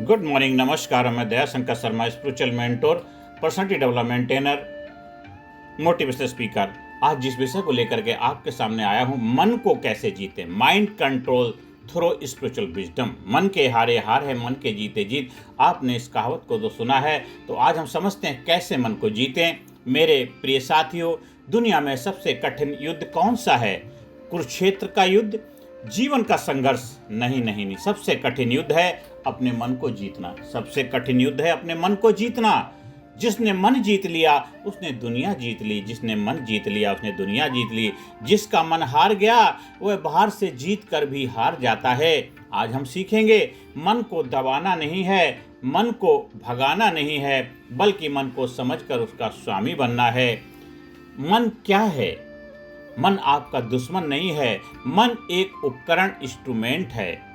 Good morning, नमस्कार। मैं Dayashankar Sharma, spiritual mentor, personality development trainer, motivational speaker. आज जिस विषय को लेकर के आपके सामने आया हूं, मन को कैसे जीते, mind control through spiritual wisdom. मन के हारे हार है, मन के जीते जीत। आपने इस कहावत को तो सुना है, तो आज हम समझते हैं कैसे मन को जीतें। मेरे प्रिय साथियों, दुनिया में सबसे कठिन युद्ध कौन सा है? कुरुक्षेत्र का युद्ध, जीवन का संघर्ष? नहीं नहीं नहीं, सबसे कठिन युद्ध है अपने मन को जीतना। सबसे कठिन युद्ध है अपने मन को जीतना। जिसने मन जीत लिया उसने दुनिया जीत ली। जिसने मन जीत लिया उसने दुनिया जीत ली। जिसका मन हार गया वह बाहर से जीत कर भी हार जाता है। आज हम सीखेंगे, मन को दबाना नहीं है, मन को भगाना नहीं है, बल्कि मन को समझकर उसका स्वामी बनना है। मन क्या है? मन आपका दुश्मन नहीं है। मन एक उपकरण, इंस्ट्रूमेंट है।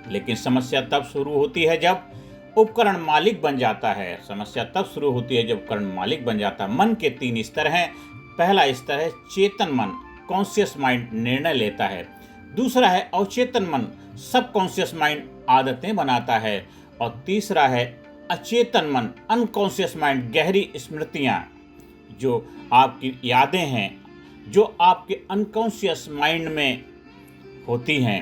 लेकिन समस्या तब शुरू होती है जब उपकरण मालिक बन जाता है। समस्या तब शुरू होती है जब उपकरण मालिक बन जाता है। मन के 3 स्तर हैं। पहला स्तर है चेतन मन, कॉन्शियस माइंड निर्णय लेता है। दूसरा है अवचेतन मन, सब कॉन्शियस माइंड आदतें बनाता है। और तीसरा है अचेतन मन, अनकॉन्शियस माइंड, गहरी स्मृतियाँ, जो आपकी यादें हैं, जो आपके अनकॉन्शियस माइंड में होती हैं।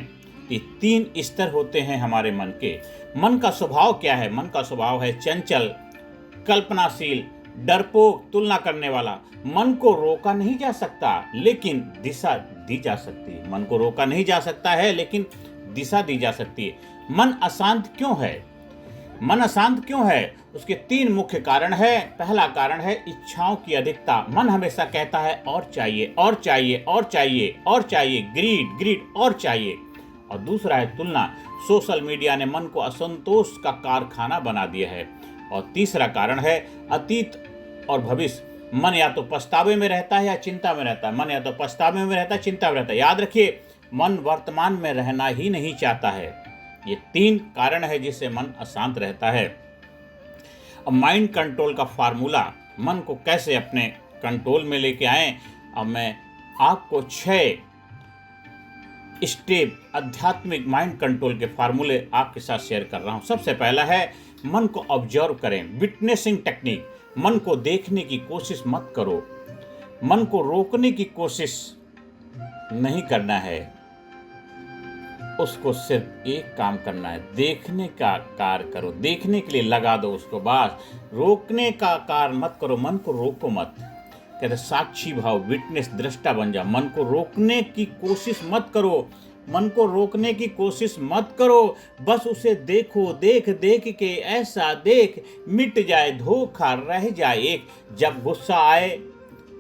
ये 3 स्तर होते हैं हमारे मन के। मन का स्वभाव क्या है? मन का स्वभाव है चंचल, कल्पनाशील, डरपोक, तुलना करने वाला। मन को रोका नहीं जा सकता, लेकिन दिशा दी जा सकती है। मन को रोका नहीं जा सकता है, लेकिन दिशा दी जा सकती है। मन अशांत क्यों है? मन अशांत क्यों है? उसके 3 मुख्य कारण है। पहला कारण है इच्छाओं की अधिकता। मन हमेशा कहता है और चाहिए, और चाहिए, और चाहिए, और चाहिए, ग्रीड ग्रीड, और चाहिए। और दूसरा है तुलना। सोशल मीडिया ने मन को असंतोष का कारखाना बना दिया है। और तीसरा कारण है अतीत और भविष्य। मन या तो पछतावे में रहता है या चिंता में रहता है। मन या तो पछतावे में रहता है, चिंता में रहता है। याद रखिए, मन वर्तमान में रहना ही नहीं चाहता है। ये 3 कारण है जिससे मन अशांत रहता है। अब माइंड कंट्रोल का फार्मूला, मन को कैसे अपने कंट्रोल में लेके आएं, अब मैं आपको 6 स्टेप आध्यात्मिक माइंड कंट्रोल के फार्मूले आपके साथ शेयर कर रहा हूं। सबसे पहला है मन को ऑब्जर्व करें, विटनेसिंग टेक्निक। मन को देखने की कोशिश मत करो। मन को रोकने की कोशिश नहीं करना है, उसको सिर्फ एक काम करना है, देखने का कार्य करो। देखने के लिए लगा दो उसको, बस। रोकने का कार्य मत करो, मन को रोको मत। कहते साक्षी भाव, विटनेस, दृष्टा बन जा। मन को रोकने की कोशिश मत करो। मन को रोकने की कोशिश मत करो, बस उसे देखो। देख देख के ऐसा देख, मिट जाए धोखा, रह जाए एक। जब गुस्सा आए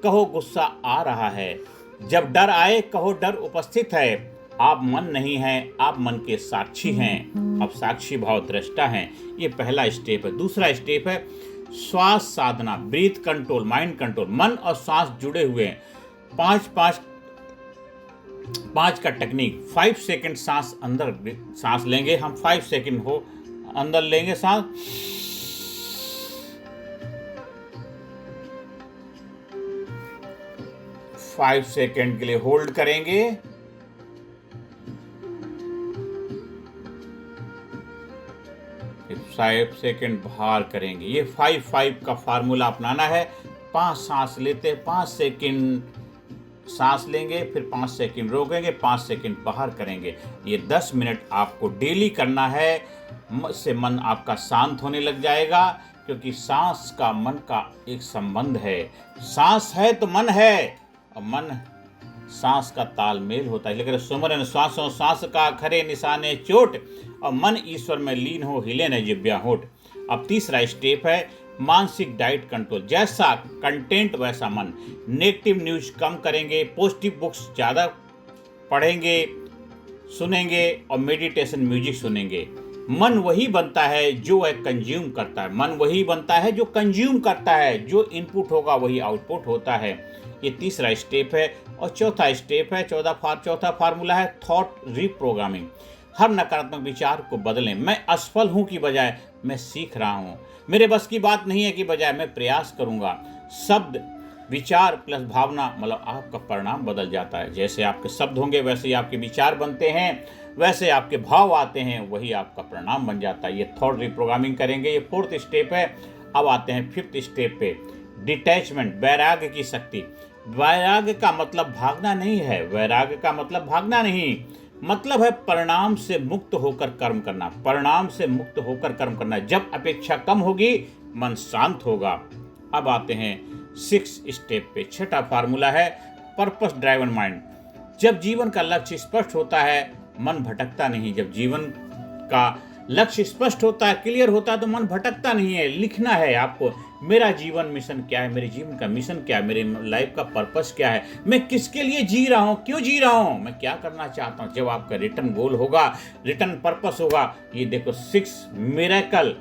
कहो गुस्सा आ रहा है। जब डर आए कहो डर उपस्थित है। आप मन नहीं हैं, आप मन के साक्षी हैं। आप साक्षी भाव दृष्टा हैं। ये पहला स्टेप है। दूसरा स्टेप है श्वास साधना, ब्रीथ कंट्रोल, माइंड कंट्रोल। मन और सांस जुड़े हुए हैं। 5 का टेक्निक। 5 सेकंड सांस अंदर सांस लेंगे हम। 5 सेकंड हो अंदर लेंगे सांस, 5 सेकंड के लिए होल्ड करेंगे, 5 सेकंड बाहर करेंगे। ये 5-5 का फार्मूला अपनाना है। 5 सांस लेते, 5 सेकंड सांस लेंगे, फिर 5 सेकंड रोकेंगे, 5 सेकंड बाहर करेंगे। ये 10 मिनट आपको डेली करना है। इससे मन आपका शांत होने लग जाएगा, क्योंकि सांस का मन का एक संबंध है। सांस है तो मन है, और मन सांस का तालमेल होता है। लेकिन सुमरन श्वासों सांस का खरे निशाने चोट, और मन ईश्वर में लीन हो, हिले न जिब्या होठ। अब तीसरा स्टेप है मानसिक डाइट कंट्रोल। जैसा कंटेंट वैसा मन। नेगेटिव न्यूज कम करेंगे, पॉजिटिव बुक्स ज़्यादा पढ़ेंगे, सुनेंगे, और मेडिटेशन म्यूजिक सुनेंगे। मन वही बनता है जो वह कंज्यूम करता है। मन वही बनता है जो कंज्यूम करता है। जो इनपुट होगा वही आउटपुट होता है। ये तीसरा स्टेप है। और चौथा स्टेप है, चौथा फार्मूला है थॉट रीप्रोग्रामिंग। हर नकारात्मक विचार को बदलें। मैं असफल हूं की बजाय मैं सीख रहा हूं। मेरे बस की बात नहीं है की बजाय मैं प्रयास करूंगा। शब्द, विचार प्लस भावना, मतलब आपका परिणाम बदल जाता है। जैसे आपके शब्द होंगे वैसे ही आपके विचार बनते हैं। वैसे आपके भाव आते हैं, वही आपका परिणाम बन जाता है। ये थॉट रिप्रोग्रामिंग करेंगे, ये 4th स्टेप है। अब आते हैं 5th स्टेप पे, डिटैचमेंट, वैराग्य की शक्ति। वैराग्य का मतलब भागना नहीं है, वैराग्य का मतलब भागना नहीं, मतलब है परिणाम से मुक्त होकर कर्म करना, परिणाम से मुक्त होकर कर्म करना। जब अपेक्षा कम होगी, मन शांत होगा। अब आते हैं 6th स्टेप पे, छठा फार्मूला है पर्पस ड्राइवन माइंड। जब जीवन का लक्ष्य स्पष्ट होता है, मन भटकता नहीं। जब जीवन का लक्ष्य स्पष्ट होता है, क्लियर होता है, तो मन भटकता नहीं है। लिखना है आपको, मेरा जीवन मिशन क्या है, मेरे जीवन का मिशन क्या है, मेरे लाइफ का पर्पस क्या है, मैं किसके लिए जी रहा हूँ, क्यों जी रहा हूँ, मैं क्या करना चाहता हूँ। जब आपका रिटर्न गोल होगा, रिटर्न पर्पस होगा, ये देखो 6 मिरेकल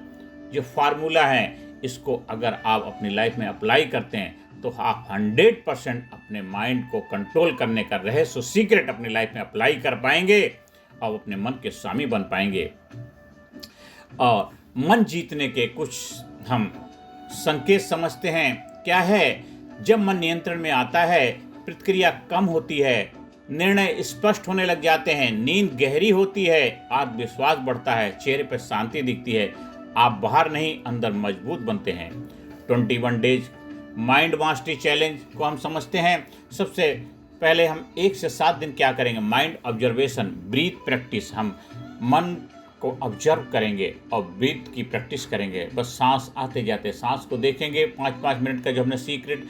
जो फार्मूला है, इसको अगर आप अपनी लाइफ में अप्लाई करते हैं तो आप 100% अपने माइंड को कंट्रोल करने का रहस्य सीक्रेट अपनी लाइफ में अप्लाई कर पाएंगे और अपने मन के स्वामी बन पाएंगे। और मन जीतने के कुछ हम संकेत समझते हैं। क्या है? जब मन नियंत्रण में आता है, प्रतिक्रिया कम होती है, निर्णय स्पष्ट होने लग जाते हैं, नींद गहरी होती है, आत्मविश्वास बढ़ता है, चेहरे पर शांति दिखती है, आप बाहर नहीं अंदर मजबूत बनते हैं। 21 डेज माइंड मास्टरी चैलेंज को हम समझते हैं। सबसे पहले हम 1 से 7 दिन क्या करेंगे? Mind observation, breath practice. हम मन को ऑब्जर्व करेंगे और ब्रीथ की प्रैक्टिस करेंगे। बस सांस आते जाते सांस को देखेंगे। 5-5 मिनट का जो हमने सीक्रेट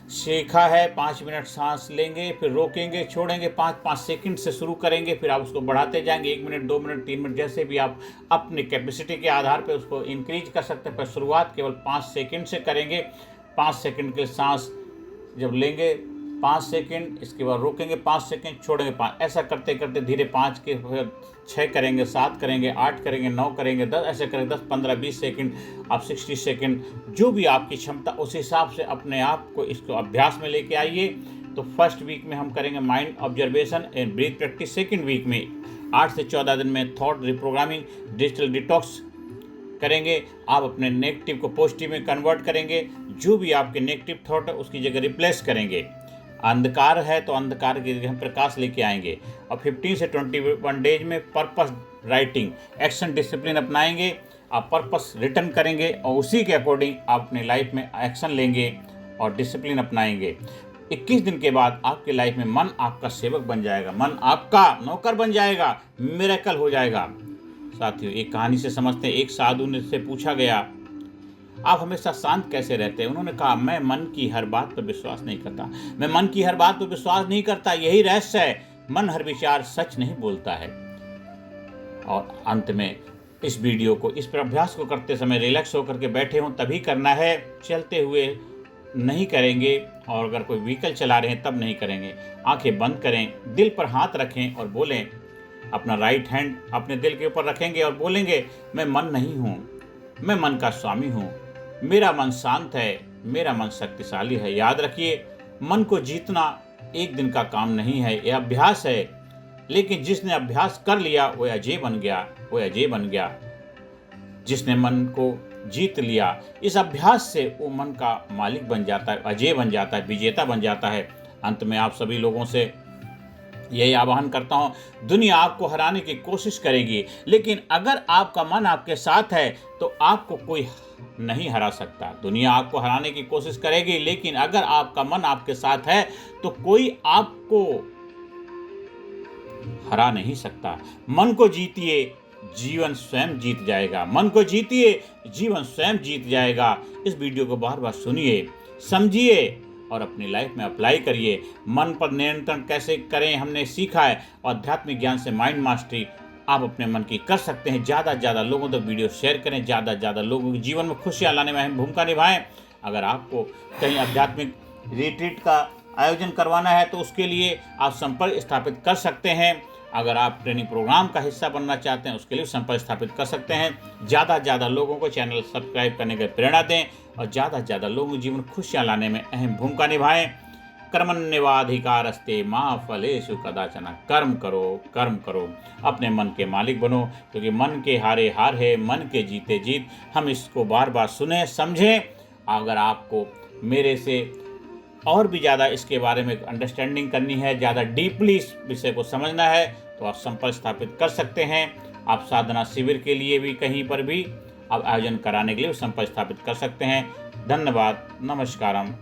सीखा है, 5 मिनट सांस लेंगे, फिर रोकेंगे, छोड़ेंगे, 5-5 सेकंड से शुरू करेंगे, फिर आप उसको बढ़ाते जाएंगे, 1 मिनट, 2 मिनट, 3 मिनट, जैसे भी आप अपनी कैपेसिटी के आधार पर उसको इंक्रीज कर सकते हैं। पर शुरुआत केवल 5 सेकंड से करेंगे। 5 सेकंड के सांस जब लेंगे 5 सेकंड, इसके बाद रोकेंगे 5 सेकंड, छोड़ेंगे 5, ऐसा करते करते धीरे 5 के 6 करेंगे, 7 करेंगे, 8 करेंगे, 9 करेंगे, 10, ऐसे करेंगे 10, 15, 20 सेकंड, आप 60 सेकंड, जो भी आपकी क्षमता, उस हिसाब से अपने आप को इसको अभ्यास में लेके आइए। तो फर्स्ट वीक में हम करेंगे mind observation and breath practice. Second week में 8 से 14 दिन में थॉट रिप्रोग्रामिंग, डिजिटल डिटॉक्स करेंगे। आप अपने नेगेटिव को पॉजिटिव में कन्वर्ट करेंगे। जो भी आपके नेगेटिव थॉट है उसकी जगह रिप्लेस करेंगे। अंधकार है तो अंधकार की जगह हम प्रकाश लेके आएंगे। और 15 से 21 डेज में पर्पस राइटिंग, एक्शन डिसिप्लिन अपनाएंगे। आप पर्पस रिटर्न करेंगे और उसी के अकॉर्डिंग आप अपनी लाइफ में एक्शन लेंगे और डिसिप्लिन अपनाएंगे। 21 दिन के बाद आपकी लाइफ में मन आपका सेवक बन जाएगा, मन आपका नौकर बन जाएगा, मिरेकल हो जाएगा। साथियों, एक कहानी से समझते हैं। एक साधु ने से पूछा गया, आप हमेशा शांत कैसे रहते हैं? उन्होंने कहा, मैं मन की हर बात पर विश्वास नहीं करता, मैं मन की हर बात पर विश्वास नहीं करता, यही रहस्य है। मन हर विचार सच नहीं बोलता है। और अंत में इस वीडियो को, इस पर अभ्यास को करते समय रिलैक्स होकर के बैठे हों तभी करना है, चलते हुए नहीं करेंगे, और अगर कोई व्हीकल चला रहे हैं तब नहीं करेंगे। आंखें बंद करें, दिल पर हाथ रखें और बोलें। अपना राइट हैंड अपने दिल के ऊपर रखेंगे और बोलेंगे, मैं मन नहीं हूँ, मैं मन का स्वामी हूँ, मेरा मन शांत है, मेरा मन शक्तिशाली है। याद रखिए, मन को जीतना एक दिन का काम नहीं है, यह अभ्यास है। लेकिन जिसने अभ्यास कर लिया वो अजय बन गया, वो अजय बन गया। जिसने मन को जीत लिया, इस अभ्यास से वो मन का मालिक बन जाता है, अजय बन जाता है, विजेता बन जाता है। अंत में आप सभी लोगों से यही आह्वान करता हूँ, दुनिया आपको हराने की कोशिश करेगी, लेकिन अगर आपका मन आपके साथ है तो आपको कोई नहीं हरा सकता। दुनिया आपको हराने की कोशिश करेगी, लेकिन अगर आपका मन आपके साथ है तो कोई आपको हरा नहीं सकता। मन को जीतिए, जीवन स्वयं जीत जाएगा। मन को जीतिए, जीवन स्वयं जीत जाएगा। इस वीडियो को बार बार सुनिए, समझिए और अपनी लाइफ में अप्लाई करिए। मन पर नियंत्रण कैसे करें हमने सीखा है, और आध्यात्मिक ज्ञान से माइंड मास्टरी आप अपने मन की कर सकते हैं। ज़्यादा से ज़्यादा लोगों तक वीडियो शेयर करें, ज़्यादा से ज़्यादा लोगों के जीवन में खुशियाँ लाने में अहम भूमिका निभाएं। अगर आपको कहीं आध्यात्मिक रिट्रीट का आयोजन करवाना है तो उसके लिए आप संपर्क स्थापित कर सकते हैं। अगर आप ट्रेनिंग प्रोग्राम का हिस्सा बनना चाहते हैं उसके लिए संपर्क स्थापित कर सकते हैं। ज़्यादा से ज़्यादा लोगों को चैनल सब्सक्राइब करने की प्रेरणा दें और ज़्यादा से ज़्यादा लोगों के जीवन खुशियाँ लाने में अहम भूमिका निभाएं। कर्मण्येवाधिकारस्ते मा फलेषु कदाचन। कर्म करो, कर्म करो, अपने मन के मालिक बनो, क्योंकि मन के हारे हार है, मन के जीते जीत। हम इसको बार बार सुने, समझें। अगर आपको मेरे से और भी ज़्यादा इसके बारे में अंडरस्टैंडिंग करनी है, ज़्यादा डीपली इस विषय को समझना है, तो आप संपर्क स्थापित कर सकते हैं। आप साधना शिविर के लिए भी कहीं पर भी आप आयोजन कराने के लिए संपर्क स्थापित कर सकते हैं। धन्यवाद। नमस्कारम।